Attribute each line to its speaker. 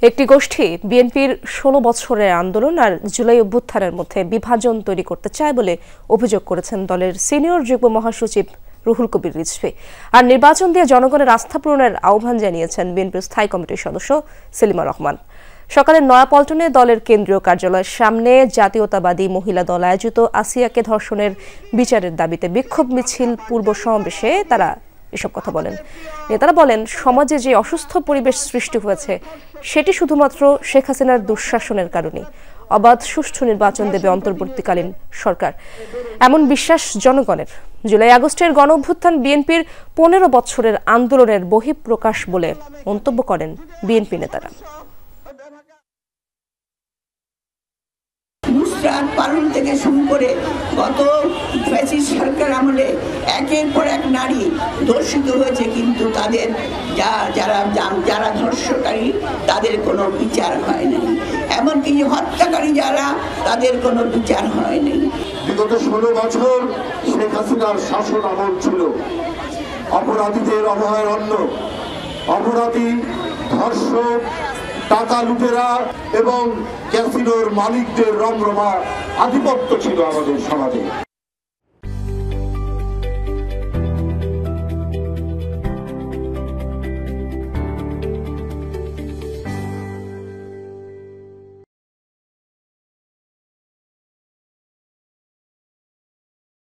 Speaker 1: একটি গোষ্ঠী বিএনপির ১৬ বছরের আন্দোলন আর জুলাই অভ্যুত্থানের মধ্যে বিভাজন তৈরি করতে চায় বলে অভিযোগ করেছেন দলের সিনিয়র যুগ্ম মহাসচিব রুহুল কবির রিজভী। আর নির্বাচন দিয়ে জনগণের আস্থা পূরণের আহ্বান জানিয়েছেন বিএনপির স্থায়ী কমিটির সদস্য সেলিমা রহমান। সকালে নয়াপল্টনে দলের কেন্দ্রীয় কার্যালয়ের সামনে জাতীয়তাবাদী মহিলা দল আয়োজিত আসিয়াকে ধর্ষণের বিচারের দাবিতে বিক্ষোভ মিছিল পূর্ব সমাবেশে তারা এসব কথা বলেন। নেতারা বলেন, সমাজে যে অসুস্থ পরিবেশ সৃষ্টি হয়েছে সেটি শুধুমাত্র শেখ হাসিনার দুঃশাসনের কারণে। অবাধ সুষ্ঠু নির্বাচন দেবে অন্তর্বর্তীকালীন সরকার, এমন বিশ্বাস জনগণের। জুলাই আগস্টের গণ অভ্যুত্থান বিএনপির ১৫ বছরের আন্দোলনের বহিঃপ্রকাশ বলে মন্তব্য করেন বিএনপি নেতারা।
Speaker 2: পালন থেকে শুরু করে গত ফ্যাসিস্ট সরকার আমলে একের পর এক নারী ধর্ষিত হয়েছে, কিন্তু তাদের যারা ধর্ষকারী তাদের কোনো বিচার হয়নি, এমনকি হত্যাকারী যারা তাদের কোনো বিচার হয়নি।
Speaker 3: বিগত ১৬ বছর শেখ হাসিনার শাসন আমল ছিল অপরাধীদের অভয়ারণ্য। অপরাধী, ধর্ষক, টাকা লুটেরা এবং ক্যাসিনোর মালিকদের রমরমা আধিপত্য ছিল আমাদের সমাজে।